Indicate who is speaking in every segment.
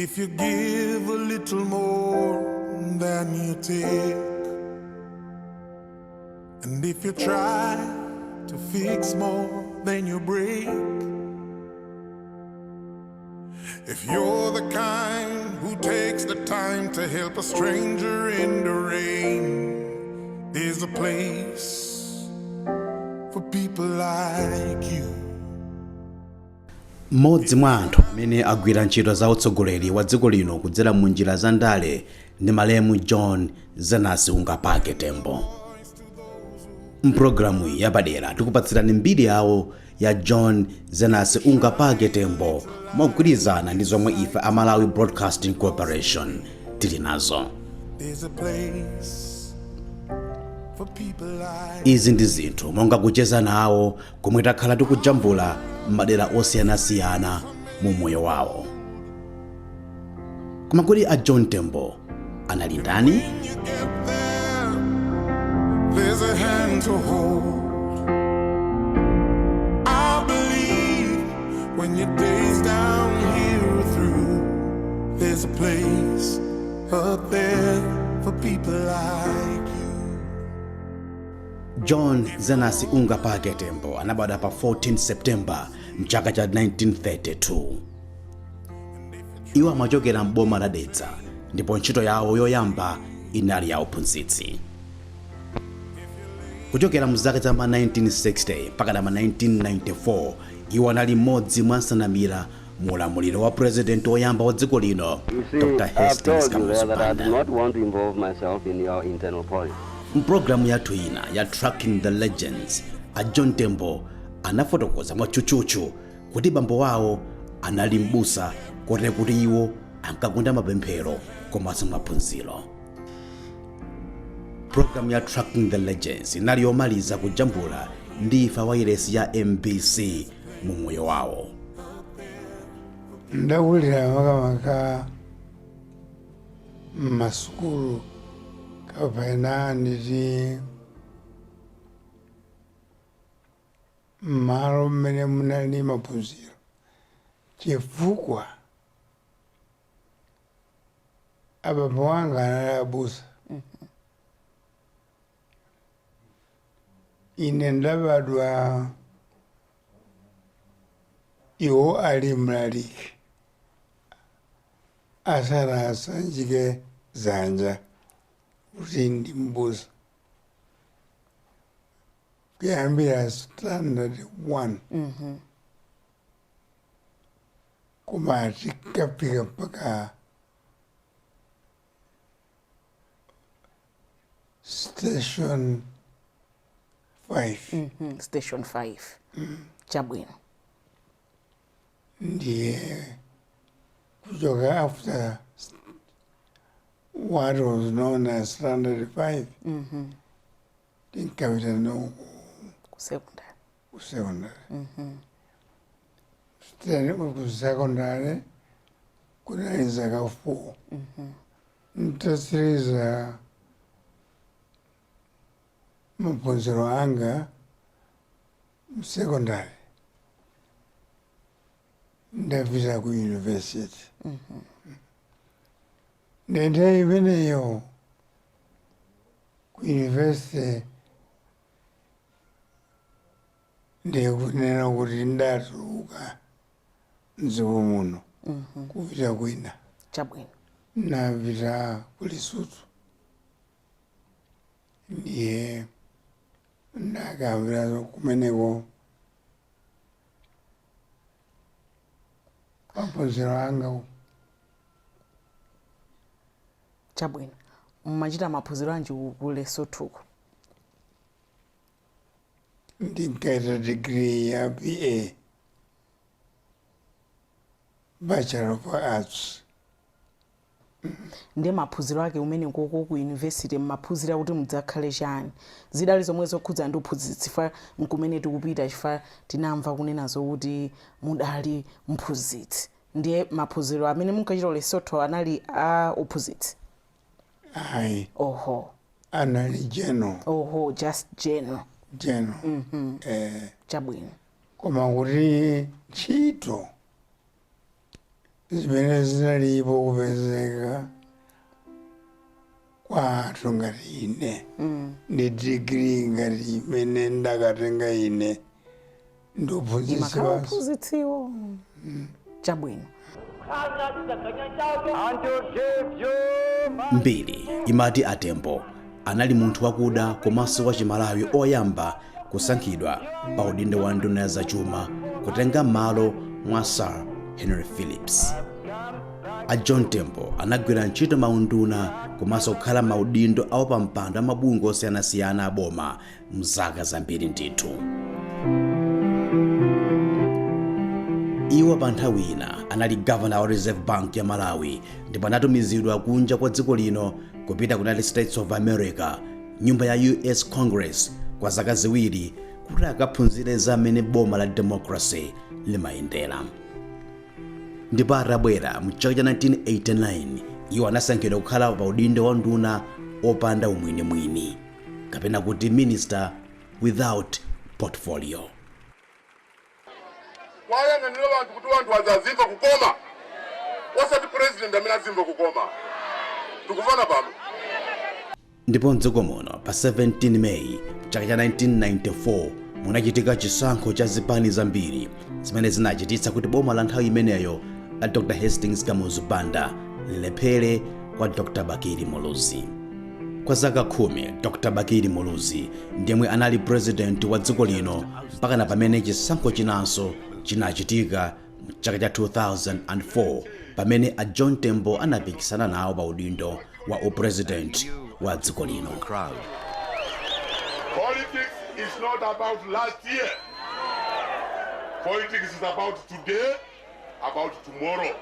Speaker 1: If you give a little more than you take, and if you try to fix more than you break, if you're the kind who takes the time to help a stranger in the rain, there's a place for people like you.
Speaker 2: Mmodzi mwa anthu amene agwira ntchito za utsogoleri wa dziko lino kudzera mu njira za ndale ndi malemu John Tembo. Mpulogalamu yapadera tikupatsirani mbiri yawo ya John Tembo mogwirizana ndi zomwe ife a Malawi Broadcasting Corporation tili nazo. Izi ndi zinthu monga kucheza nawo komwe takhala tikujambula m'madera osiyanasiyana mu moyo wawo. Koma kodi a John Tembo anali ndani?
Speaker 1: There's a hand to hold. I believe when your days down here are through, there's a place up there for people like you.
Speaker 2: John Tembo anabadwa pa 14 September mchaka cha 1932. Iwo amachokera m'boma la Dedza ndipo ntchito yawo yoyamba inali ya uphunzitsi. Kuchokera mu zaka za 1960 mpaka na 1994 iwo anali mmodzi mwa nsanamira mu ulamuliro wa president woyamba wa dziko lino Dr. Hastings Kamusipanda. Mpulogalamu yathu ina ya Tracking the Legends, a John Tembo anafotokoza mwachuchuchu kuti bambo wawo anali m'busa kotero kuti iwo ankakonda mapemphero komanso maphunziro. Program ya Tracking the Legends inali yomaliza kujambula ndi ifa wailesi ya MBC mu moyo wawo.
Speaker 3: Ndawulira makamaka masukulu kapena nditi malo mmene munali maphunziro chifukwa abambo wanga anali abusa. Ine ndabadwa iwo ali mlaliki asanasanjike dzanja kuti ndi mbusa kuyambira standard 1 koma tikafika mpaka station 5.
Speaker 4: Station 5. Chabwino.
Speaker 3: Ndiye kuchoka after what was known as standard 5. Tinkapita no secondary. Secondary kunali zaka 4. Ntasiriza maphunziro anga secondary ndapita ku university. Ndenda imeneyo ku university ndikunena kuti ndatuluka mdziko muno kupita kwina.
Speaker 4: Chabwino.
Speaker 3: Napita ku Lesotho. Ndiye ndakapita kumeneko maphunziro anga.
Speaker 4: Chabwino. Mmachita maphunziro anji ku Lesotho?
Speaker 3: Ndinkaita degree ya BA, Bachelor of Arts.
Speaker 4: Ndi maphunziro ake umene koko ku university maphunzira kuti mudzakhale chani zidali zomwe zokhudza ndi uphunzitsi fa nkumene tikupita chifa tinamva kunena zokuti mudali mphunzitsi. Ndiye maphunziro amene munkachita Lesotho anali a uphunzitsi?
Speaker 3: Ayi.
Speaker 4: Oho.
Speaker 3: Anali general.
Speaker 4: Oho, just general.
Speaker 3: General.
Speaker 4: Chabwino.
Speaker 3: Koma kuti ntchito zimene zinalipo kupezeka kwa anthu ngati ine ndi digiri ngati imene ndakatenga ine
Speaker 4: imakhala
Speaker 3: ndophunzitsa
Speaker 4: uphunzitsiwo chabwino.
Speaker 2: mbiri imati Atembo anali munthu wakuda komanso wachimalawi oyamba kusankhidwa pa udindo wa nduna ya zachuma kutenga malo mwa Sir Henry Phillips. A John Tembo anagwira ntchito maunduna komanso kukhala maudindo awo pa mpando amabungwe osiyanasiyana aboma mzaka zambiri ndithu. Iwo pa nthawi ina anali governor wa Reserve Bank ya Malawi ndipo anatumizidwa kunja kwa dziko lino kupita ku United States of America, nyumba ya US Congress, kwa zaka ziwiri kuti akaphunzire zamene boma la democracy limayendera. Ndipo atabwera mu chaka cha 1989 iwo anasankhidwa kukhala pa udindo wa nduna opanda umwinimwini, kapena kuti minister without portfolio.
Speaker 5: Wayang'anira abantu kuti wanthu azazimva kukoma wasati president amene azimva kukoma tikufana pano.
Speaker 2: Ndipo mdziko muno pa 17 May chaka cha 1994 munachitika chisankho cha zipani zambiri zimene zinachititsa kuti boma la nthawi imeneyo la Dr. Hastings Kamuzu Banda lilephere kwa Dr. Bakiri Muluzi. Kwa zaka 10 Dr. Bakiri Muluzi ndiyemwe anali president wa dziko lino mpaka na pamene chisankho chinanso chinachitika mu chaka cha 2004 pamene a John Tembo anapikisana nawo pa udindo wa upresident wa dziko lino.
Speaker 5: Politics is not about last year. Politics is about today, about tomorrow.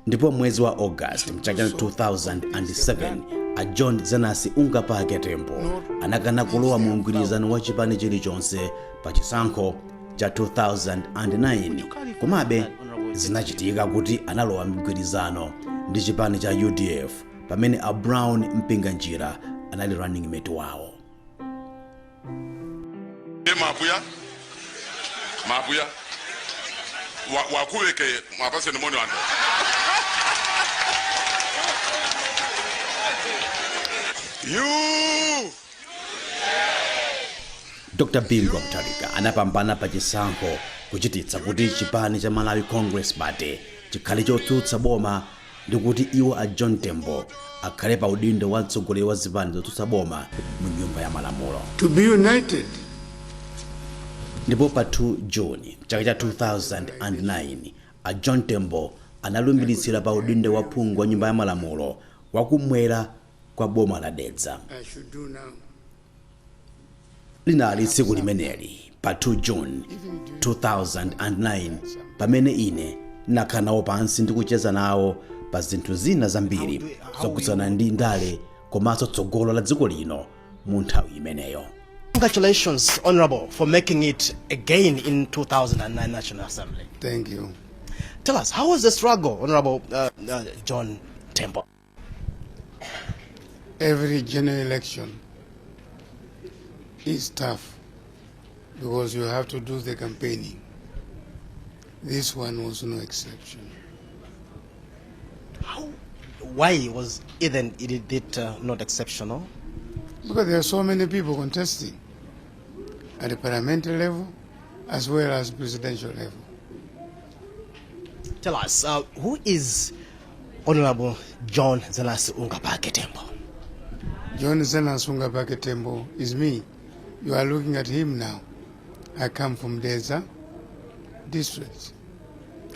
Speaker 2: Ndipo mwezi wa August mchaka cha 2007 a John Zenasi Ungapake Tembo anakana kulowa mu mgwirizano wa chipani chilichonse pa chisankho cha 2009 komabe zinachitika kuti analowa mgwirizano ndi chipani cha UDF pamene a Brown Mpinganjira anali running mate wawo.
Speaker 5: Mabuya wakuweke mapase ni moni wanto. You
Speaker 2: Dr. Bingo Mtarika anapambana pa chisankho kuchititsa kuti chipani cha Malawi Congress Party chikhale chotsutsa boma ndi kuti iwo a John Tembo akhale pa udindo wa mtsogoleri wa zipani zotsutsa boma mu nyumba ya malamulo.
Speaker 3: to be united.
Speaker 2: Ndipo pa 2 June chaka cha 2009 a John Tembo analumbiritsira pa udindo wa phungu wa nyumba ya malamulo wakumwera kwa boma la Dedza.
Speaker 3: I should do now.
Speaker 2: Linali tsiku limeneli pa 2 June 2009 pamene ine nakhala pansi ndi kucheza nawo pa zinthu zina zambiri zokhudzana ndi ndale komanso tsogolo la dziko lino mu nthawi imeneyo.
Speaker 6: Congratulations, Honorable, for making it again in 2009 National Assembly.
Speaker 3: Thank you.
Speaker 6: Tell us, how was the struggle, Honorable John Tembo?
Speaker 3: Every general election is tough because you have to do the campaigning. This one was no exception.
Speaker 6: Why was it not exceptional?
Speaker 3: Because there are so many people contesting at the parliamentary level as well as presidential level.
Speaker 6: Tell us, who is Honorable John Zenasi Ungapake Tembo?
Speaker 3: John Zenasi Ungapake Tembo is me. You are looking at him now. I come from Dedza district.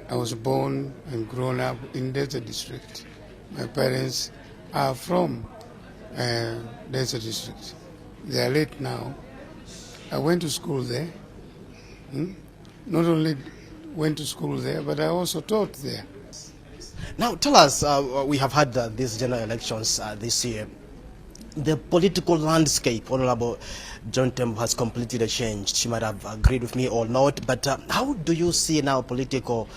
Speaker 3: I was born and grown up in Dedza district. My parents are from Dedza district. They are late now. I went to school there. Not only went to school there, but I also taught there.
Speaker 6: Now, tell us, we have had these general elections this year. The political landscape, Honorable John Tembo, has completely changed. You might have agreed with me or not, but how do you see now political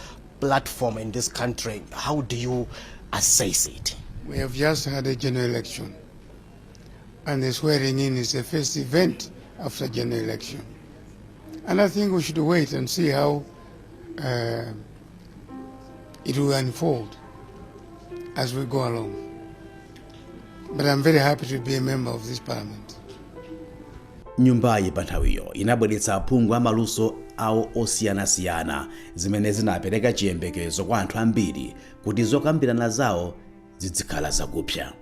Speaker 6: platform in this country? How do you assess it?
Speaker 3: We have just had a general election, and the swearing in is the first event after general election. And I think we should wait and see how it will unfold as we go along. But I'm very happy to be a member of this parliament.
Speaker 2: Nyumbayi pa nthawiyo inabweretsa aphungu amaluso awo osiyanasiyana zimene zinapereka chiyembekezo kwa anthu ambiri kuti zokambirana zawo zizikhala zakupsa.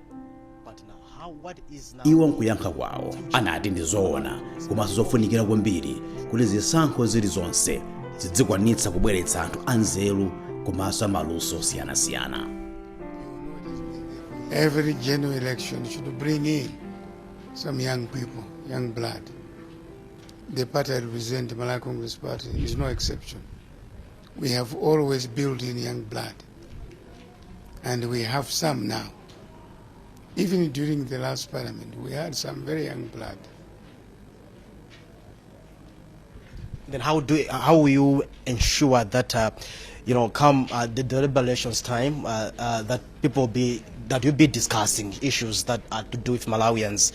Speaker 2: Iwo nkuyankha kwawo anati ndi zoona komanso zofunikira kwambiri kuti zisankho zilizonse zizikwanitsa kubweretsa anthu anzeru komanso amaluso osiyanasiyana.
Speaker 3: Every general election should bring in some young people, young blood. The party I represent, the Malawi Congress Party, is no exception. We have always built in young blood, and we have some now. Even during the last parliament, we had some very young blood.
Speaker 6: Then how will you ensure that come the deliberations time that you'll be discussing issues that are to do with Malawians?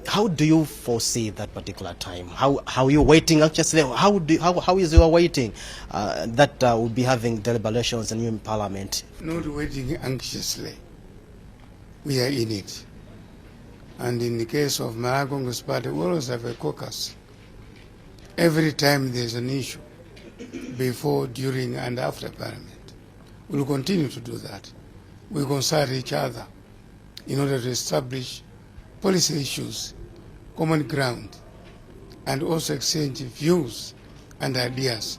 Speaker 6: How do you foresee that particular time? How are you waiting anxiously? How is your waiting that we'll be having deliberations and you in Parliament?
Speaker 3: Not waiting anxiously. We are in it. And in the case of Malawi Congress Party, we always have a caucus. Every time there's an issue, before, during, and after Parliament. We'll continue to do that. We consult each other in order to establish policy issues, common ground, and also exchange views and ideas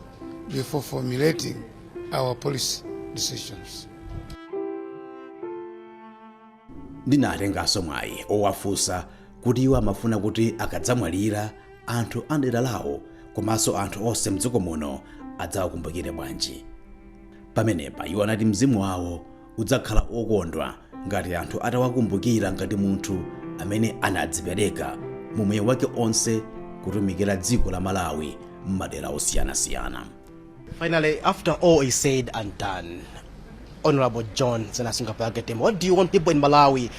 Speaker 3: before formulating our policy decisions.
Speaker 2: Ndinatenganso mwayi owafunsa kuti iwo amafuna kuti akadzamwalira anthu andera lawo komanso anthu onse mdziko muno adzawakumbukire bwanji. Pamenepa iwo anati mzimu wawo udzakhala okondwa ngati anthu atawakumbukira ngati munthu amene anadzipereka mu moyo wake onse kutumikira dziko la Malawi m'madera osiyanasiyana.
Speaker 6: Finally, after all is said and done, Honorable John Tembo, what do you want people in Malawi,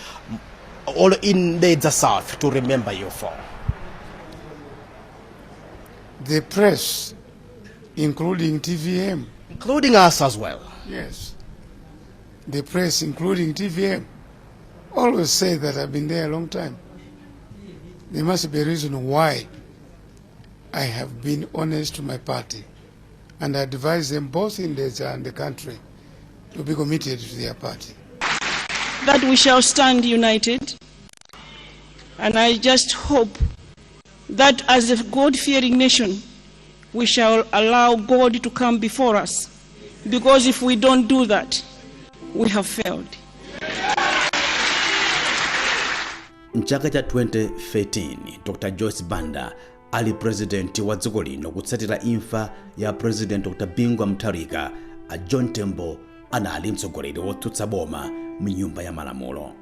Speaker 6: all in the South, to remember you for?
Speaker 3: The press, including TVM.
Speaker 6: Including us as well.
Speaker 3: Yes. The press, including TVM, always say that I've been there a long time. There must be a reason why I have been honest to my party, and I advise them both in Desert and the country to be committed to their party.
Speaker 7: That we shall stand united, and I just hope that as a God-fearing nation, we shall allow God to come before us, because if we don't do that, we have failed.
Speaker 2: Mchaka cha 2013, Dr. Joyce Banda ali president wa dziko lino kutsatira imfa ya president Dr. Bingwa Mutharika, a John Tembo anali mtsogoleri wotsutsa boma mu nyumba ya malamulo.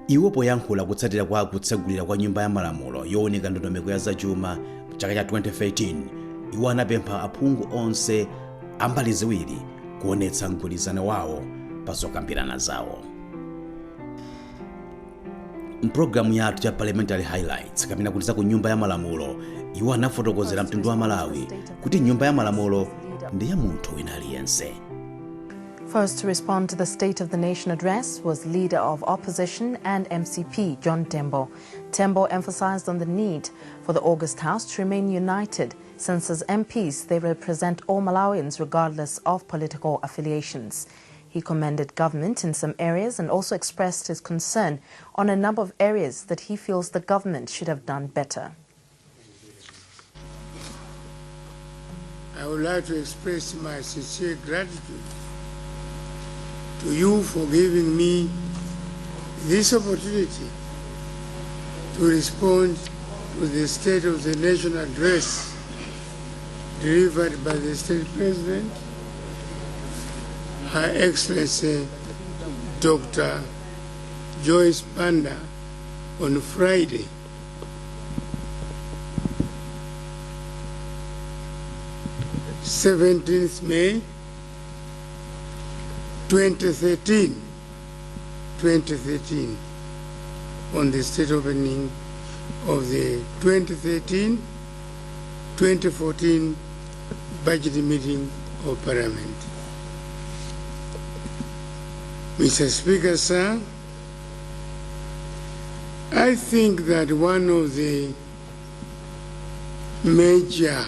Speaker 2: Iwo poyankhula kutsatira kwa kutsegulira kwa nyumba ya malamulo yooneka ndondomeko ya zachuma mchaka cha 2013, iwo anapempha aphungu onse ambali ziwiri kuonetsa mgwirizano wawo pa zokambirana zawo. Mprogramu yathu ya Parliamentary Highlights kapena kutiza ku nyumba ya malamulo, iwo anafotokozera mtundu wa Malawi kuti nyumba ya malamulo ndi ya munthu wina aliyense.
Speaker 8: First to respond to the State of the Nation address was Leader of Opposition and MCP, John Tembo. Tembo emphasized on the need for the August House to remain united, since as MPs they represent all Malawians regardless of political affiliations. He commended government in some areas and also expressed his concern on a number of areas that he feels the government should have done better.
Speaker 3: I would like to express my sincere gratitude to you for giving me this opportunity to respond to the State of the Nation address delivered by the State President, Her Excellency Dr. Joyce Banda, on Friday, (17th May 2013, on the state opening of the 2013-2014 budget meeting of Parliament. Mr. Speaker, sir, I think that one of the major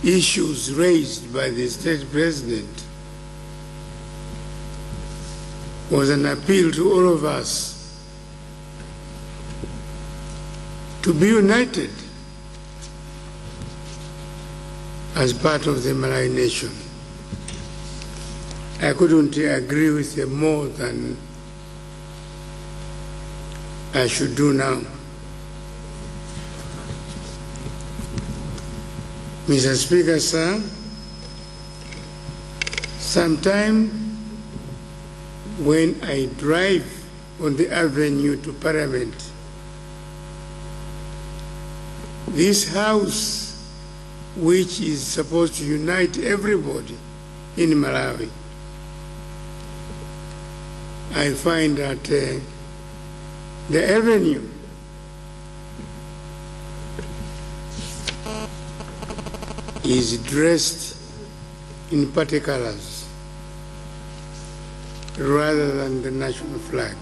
Speaker 3: issues raised by the state president was an appeal to all of us to be united as part of the Malay nation. I couldn't agree with him more than I should do now. Mr. Speaker, sir, sometime when I drive on the avenue to Parliament, this house, which is supposed to unite everybody in Malawi, I find that the avenue is dressed in party colors rather than the national flag.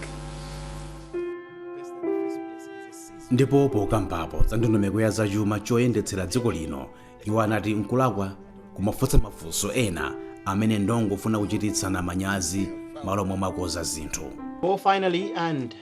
Speaker 2: ndipo pokambapo za ndondomeko ya zachuma choyendetsera dziko lino iwo anati nkulakwa kumafunsa mafunso ena amene ndongofuna kuchititsana manyazi malo momakoza zinthu.
Speaker 6: Finally, and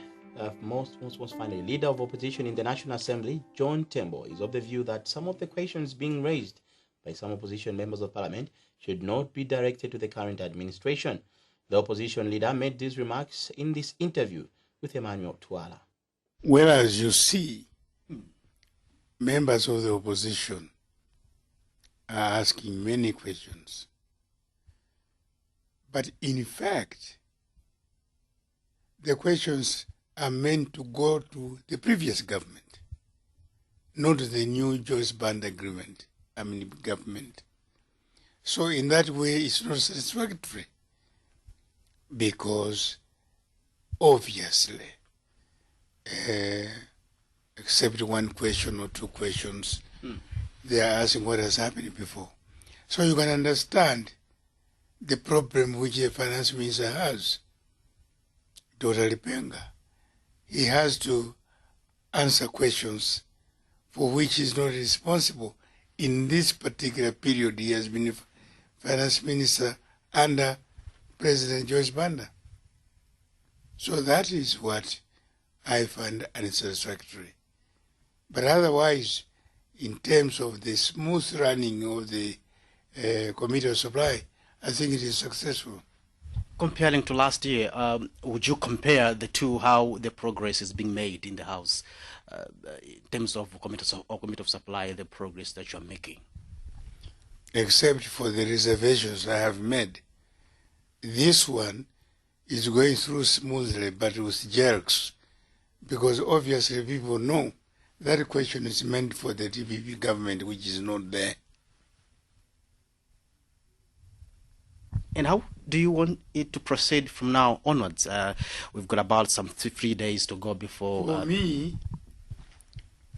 Speaker 6: most finally, leader of opposition in the National Assembly, John Tembo, is of the view that some of the questions being raised by some opposition members of parliament should not be directed to the current administration. The opposition leader made these remarks in this interview with Emmanuel Tuala.
Speaker 3: Well, as you see, members of the opposition are asking many questions. But in fact, the questions are meant to go to the previous government, not the new Joyce Band agreement, government. So in that way, it's not satisfactory, because obviously, except one question or two questions, they are asking what has happened before. So you can understand the problem which the finance minister has, Dr. Lipenga. He has to answer questions for which he is not responsible. In this particular period, he has been finance minister under President Joyce Banda. So that is what I find unsatisfactory. But otherwise, in terms of the smooth running of the Committee of Supply, I think it is successful.
Speaker 6: Comparing to last year, would you compare the two, how the progress is being made in the House in terms of Committee of Supply, the progress that you're making?
Speaker 3: Except for the reservations I have made, this one is going through smoothly, but with jerks, because obviously people know that question is meant for the DPP government, which is not there.
Speaker 6: And how do you want it to proceed from now onwards? We've got about some 3 days to go before...
Speaker 3: For me,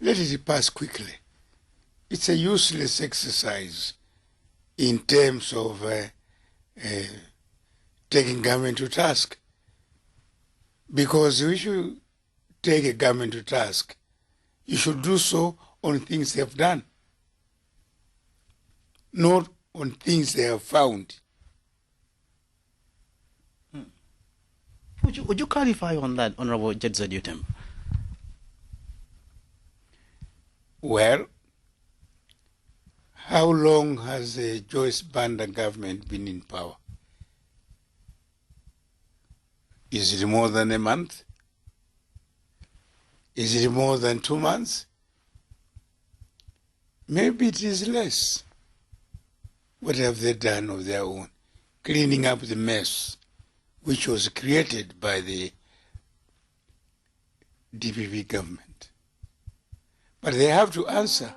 Speaker 3: let it pass quickly. It's a useless exercise in terms of taking government to task. Because if you take a government to task, you should do so on things they have done, not on things they have found.
Speaker 6: Would you clarify on that, Honorable John Tembo?
Speaker 3: Well, how long has the Joyce Banda government been in power? Is it more than a month? Is it more than 2 months? Maybe it is less. What have they done of their own? Cleaning up the mess which was created by the DPP government. But they have to answer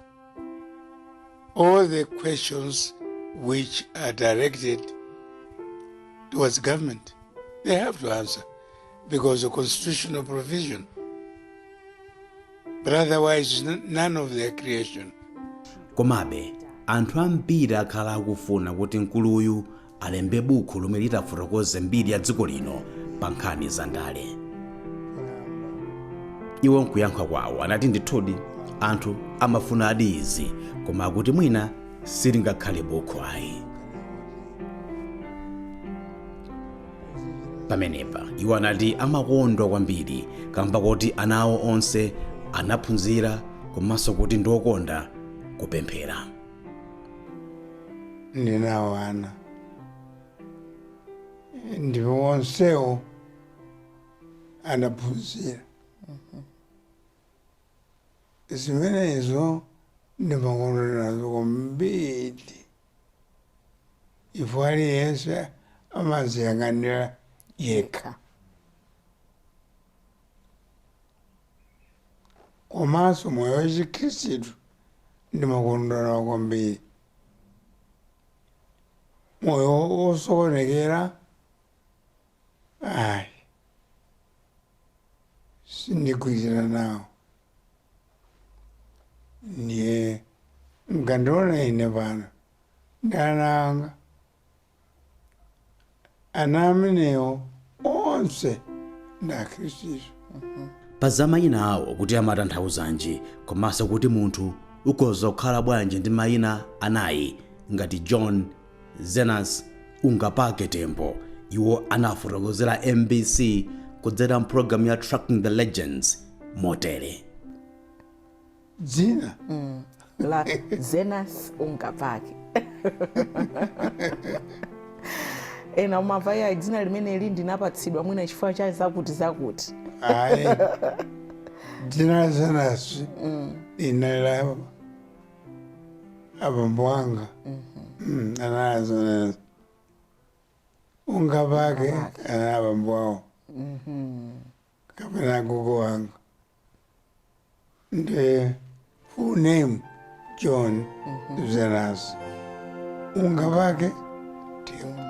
Speaker 3: all the questions which are directed towards government. They have to answer because of constitutional provision. But otherwise, none of their creation.
Speaker 2: Komabe, anthu ambiri akhala akufuna kuti nkuluyu alembe buku lomwe litafotokoze mbiri ya dziko lino pa nkhani za ndale. Iwo nkuyankha kwawo anati ndithudi anthu amafuna adi izi koma akuti mwina silingakhale buku ayi. Pamenepa iwo anati amakondwa kwambiri kamba kuti anawo onse anaphunzira komanso kuti ndiokonda kupemphera.
Speaker 3: Ndinawo ana ndipo onsewo anaphunzira. Zimenezo ndimakondwera nazo kwambiri ifo aliyense amaziyang'anira yekha. Komanso moyo wa Chikhristu ndimakondwera nawo kwambiri. Moyo wosokonekera ayi sindigwirizana nawo. Ndiye ngandiona ine pano ndi ana anga, ana amenewo onse ndi Akhristu.
Speaker 2: Pa za mayina awo kuti amatanthauzanji komanso kuti munthu ukhoza kukhala bwanji ndi mayina anayi ngati John, Zenas, Ungapake Tembo, iwo anafotokozera MBC kudzera mpulogalamu ya Tracking the Legends motere.
Speaker 3: Dzina
Speaker 4: la Zenas Ungapake. Ena umamva ya dzina limene ili ndinapatsidwa mwina chifukwa cha zakuti.
Speaker 3: ayi dzina la Zenas linali abambo anga. Ana Zenas. Ungapake ana abambo awo kapena gogo wanga. The full name John Zenas Ungapake Tembo.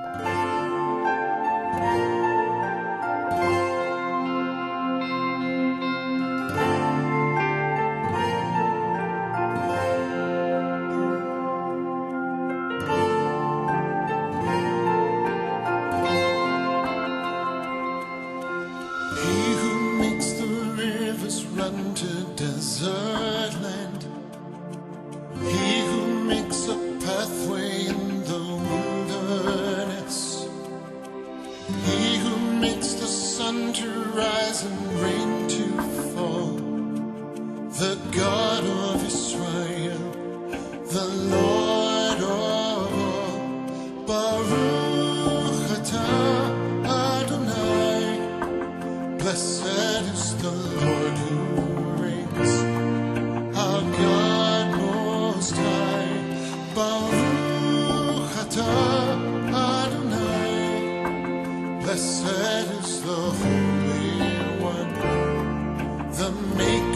Speaker 9: He who makes the rivers run to desert land. He who makes a pathway in the wilderness. He who makes the sun to rise and rain to fall. The God of Israel, the Lord of all. Baruch atah Adonai. Blessed is the Lord who reigns, our God most high. Baruch atah Adonai. Blessed is the Holy One, the Maker